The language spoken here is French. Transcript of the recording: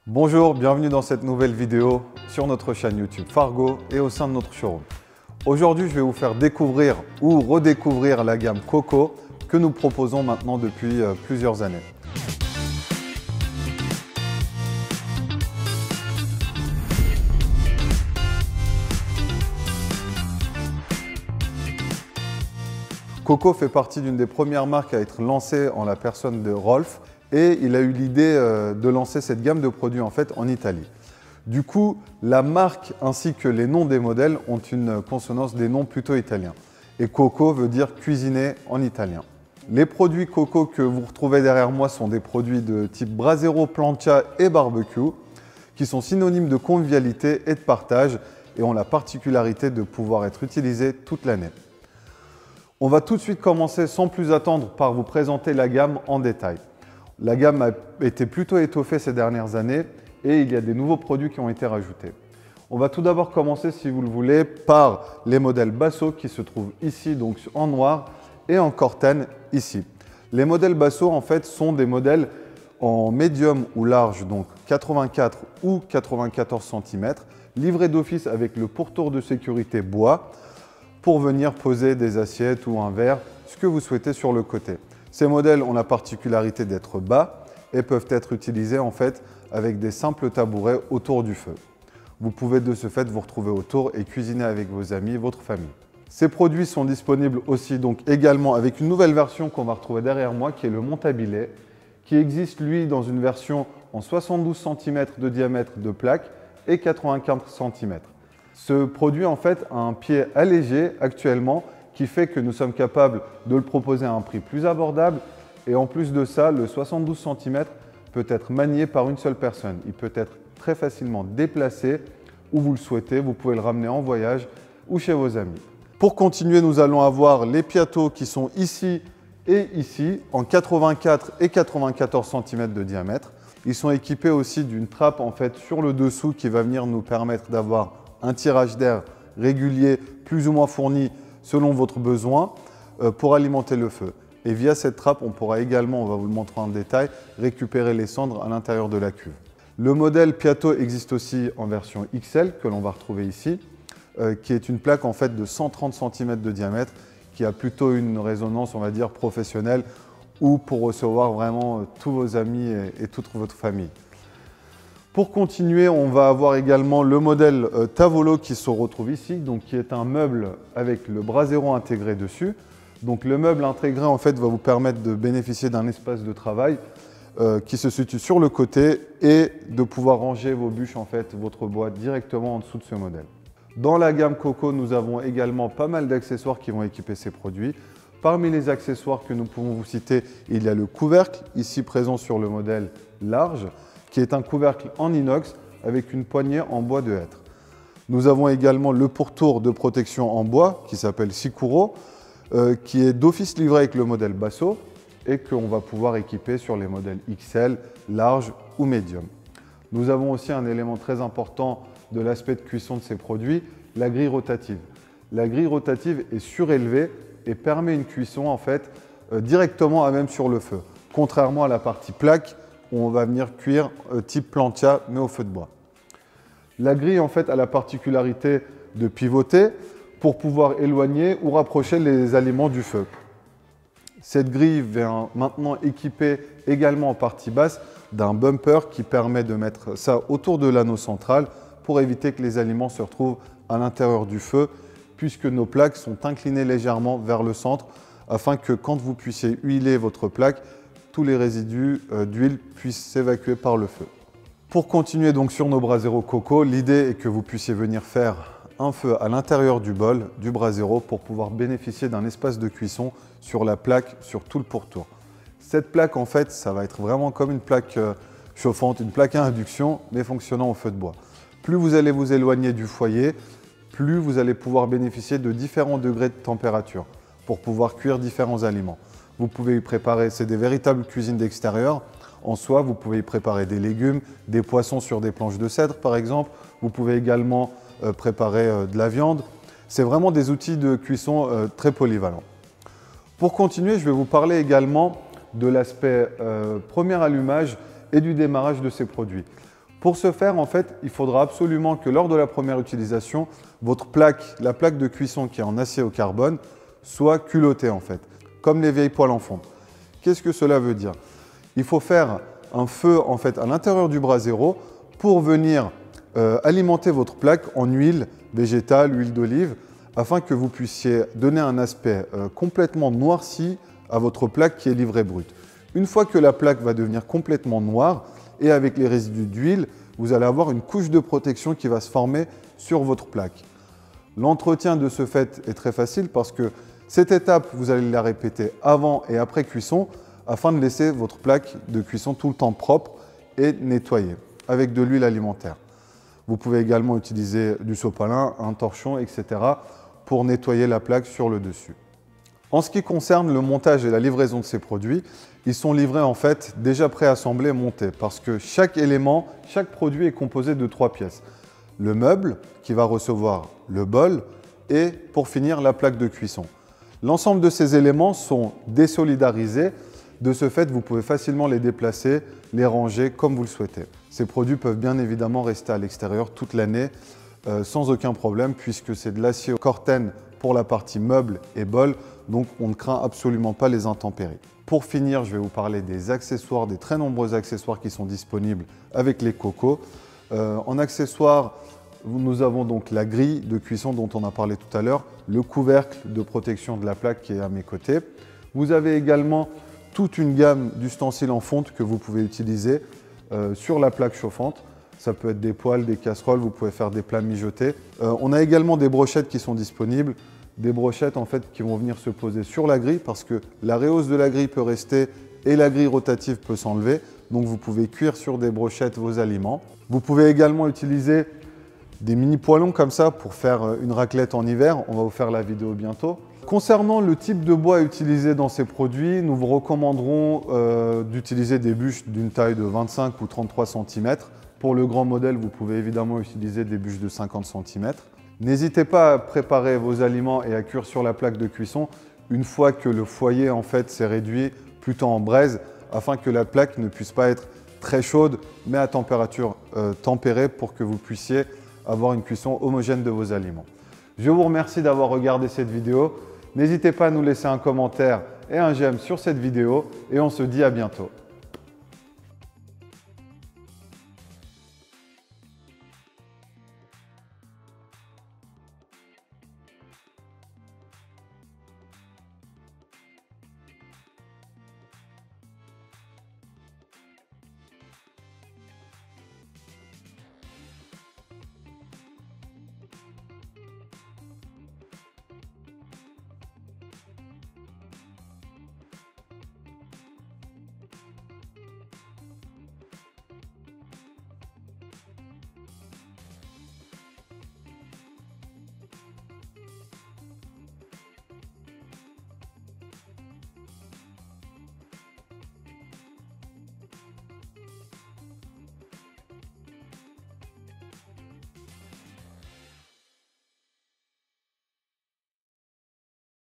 Bonjour, bienvenue dans cette nouvelle vidéo sur notre chaîne YouTube Fargo et au sein de notre showroom. Aujourd'hui, je vais vous faire découvrir ou redécouvrir la gamme Coco que nous proposons maintenant depuis plusieurs années. Coco fait partie d'une des premières marques à être lancée en la personne de Rolf et il a eu l'idée de lancer cette gamme de produits en fait en Italie. Du coup, la marque ainsi que les noms des modèles ont une consonance des noms plutôt italiens. Et Coco veut dire cuisiner en italien. Les produits Coco que vous retrouvez derrière moi sont des produits de type brasero, plancha et barbecue qui sont synonymes de convivialité et de partage et ont la particularité de pouvoir être utilisés toute l'année. On va tout de suite commencer sans plus attendre par vous présenter la gamme en détail. La gamme a été plutôt étoffée ces dernières années et il y a des nouveaux produits qui ont été rajoutés. On va tout d'abord commencer, si vous le voulez, par les modèles Basso qui se trouvent ici, donc en noir, et en corten ici. Les modèles Basso, en fait, sont des modèles en médium ou large, donc 84 ou 94 cm, livrés d'office avec le pourtour de sécurité bois, pour venir poser des assiettes ou un verre, ce que vous souhaitez sur le côté. Ces modèles ont la particularité d'être bas et peuvent être utilisés en fait avec des simples tabourets autour du feu. Vous pouvez de ce fait vous retrouver autour et cuisiner avec vos amis, votre famille. Ces produits sont disponibles aussi donc également avec une nouvelle version qu'on va retrouver derrière moi qui est le montabilé, qui existe lui dans une version en 72 cm de diamètre de plaque et 95 cm. Ce produit en fait a un pied allégé actuellement qui fait que nous sommes capables de le proposer à un prix plus abordable et en plus de ça, le 72 cm peut être manié par une seule personne. Il peut être très facilement déplacé où vous le souhaitez, vous pouvez le ramener en voyage ou chez vos amis. Pour continuer, nous allons avoir les piattos qui sont ici et ici en 84 et 94 cm de diamètre. Ils sont équipés aussi d'une trappe en fait sur le dessous qui va venir nous permettre d'avoir un tirage d'air régulier, plus ou moins fourni selon votre besoin pour alimenter le feu. Et via cette trappe, on pourra également, on va vous le montrer en détail, récupérer les cendres à l'intérieur de la cuve. Le modèle Piatto existe aussi en version XL que l'on va retrouver ici, qui est une plaque en fait de 130 cm de diamètre qui a plutôt une résonance, on va dire, professionnelle ou pour recevoir vraiment tous vos amis et toute votre famille. Pour continuer, on va avoir également le modèle Tavolo qui se retrouve ici, donc qui est un meuble avec le brasero intégré dessus. Donc le meuble intégré en fait va vous permettre de bénéficier d'un espace de travail qui se situe sur le côté et de pouvoir ranger vos bûches en fait, votre bois directement en dessous de ce modèle. Dans la gamme Coco, nous avons également pas mal d'accessoires qui vont équiper ces produits. Parmi les accessoires que nous pouvons vous citer, il y a le couvercle ici présent sur le modèle large, qui est un couvercle en inox avec une poignée en bois de hêtre. Nous avons également le pourtour de protection en bois qui s'appelle Sicuro, qui est d'office livré avec le modèle Basso et qu'on va pouvoir équiper sur les modèles XL, large ou médium. Nous avons aussi un élément très important de l'aspect de cuisson de ces produits, la grille rotative. La grille rotative est surélevée et permet une cuisson en fait directement à même sur le feu, contrairement à la partie plaque où on va venir cuire type plancha mais au feu de bois. La grille en fait a la particularité de pivoter pour pouvoir éloigner ou rapprocher les aliments du feu. Cette grille vient maintenant équiper également en partie basse d'un bumper qui permet de mettre ça autour de l'anneau central pour éviter que les aliments se retrouvent à l'intérieur du feu puisque nos plaques sont inclinées légèrement vers le centre afin que quand vous puissiez huiler votre plaque, tous les résidus d'huile puissent s'évacuer par le feu. Pour continuer donc sur nos brasero Coco, l'idée est que vous puissiez venir faire un feu à l'intérieur du bol, du brasero, pour pouvoir bénéficier d'un espace de cuisson sur la plaque, sur tout le pourtour. Cette plaque, en fait, ça va être vraiment comme une plaque chauffante, une plaque à induction, mais fonctionnant au feu de bois. Plus vous allez vous éloigner du foyer, plus vous allez pouvoir bénéficier de différents degrés de température pour pouvoir cuire différents aliments. Vous pouvez y préparer, c'est des véritables cuisines d'extérieur. En soi, vous pouvez y préparer des légumes, des poissons sur des planches de cèdre par exemple. Vous pouvez également préparer de la viande. C'est vraiment des outils de cuisson très polyvalents. Pour continuer, je vais vous parler également de l'aspect premier allumage et du démarrage de ces produits. Pour ce faire, en fait, il faudra absolument que lors de la première utilisation, votre plaque, la plaque de cuisson qui est en acier au carbone, soit culottée en fait, comme les vieilles poêles en fonte. Qu'est-ce que cela veut dire? Il faut faire un feu en fait à l'intérieur du brasero pour venir alimenter votre plaque en huile végétale, huile d'olive, afin que vous puissiez donner un aspect complètement noirci à votre plaque qui est livrée brute. Une fois que la plaque va devenir complètement noire et avec les résidus d'huile, vous allez avoir une couche de protection qui va se former sur votre plaque. L'entretien de ce fait est très facile parce que cette étape, vous allez la répéter avant et après cuisson afin de laisser votre plaque de cuisson tout le temps propre et nettoyée avec de l'huile alimentaire. Vous pouvez également utiliser du sopalin, un torchon, etc. pour nettoyer la plaque sur le dessus. En ce qui concerne le montage et la livraison de ces produits, ils sont livrés en fait déjà préassemblés et montés parce que chaque élément, chaque produit est composé de 3 pièces. Le meuble qui va recevoir le bol et pour finir la plaque de cuisson. L'ensemble de ces éléments sont désolidarisés. De ce fait, vous pouvez facilement les déplacer, les ranger comme vous le souhaitez. Ces produits peuvent bien évidemment rester à l'extérieur toute l'année sans aucun problème puisque c'est de l'acier Corten pour la partie meuble et bol, donc on ne craint absolument pas les intempéries. Pour finir, je vais vous parler des accessoires, des très nombreux accessoires qui sont disponibles avec les Coco. En accessoires, nous avons donc la grille de cuisson dont on a parlé tout à l'heure, le couvercle de protection de la plaque qui est à mes côtés. Vous avez également toute une gamme d'ustensiles en fonte que vous pouvez utiliser sur la plaque chauffante. Ça peut être des poêles, des casseroles, vous pouvez faire des plats mijotés. On a également des brochettes qui sont disponibles, des brochettes en fait qui vont venir se poser sur la grille parce que la réhausse de la grille peut rester et la grille rotative peut s'enlever. Donc vous pouvez cuire sur des brochettes vos aliments. Vous pouvez également utiliser des mini poêlons comme ça pour faire une raclette en hiver. On va vous faire la vidéo bientôt. Concernant le type de bois utilisé dans ces produits, nous vous recommanderons d'utiliser des bûches d'une taille de 25 ou 33 cm. Pour le grand modèle, vous pouvez évidemment utiliser des bûches de 50 cm. N'hésitez pas à préparer vos aliments et à cuire sur la plaque de cuisson une fois que le foyer en fait s'est réduit plutôt en braise afin que la plaque ne puisse pas être très chaude mais à température tempérée pour que vous puissiez avoir une cuisson homogène de vos aliments. Je vous remercie d'avoir regardé cette vidéo. N'hésitez pas à nous laisser un commentaire et un j'aime sur cette vidéo et on se dit à bientôt.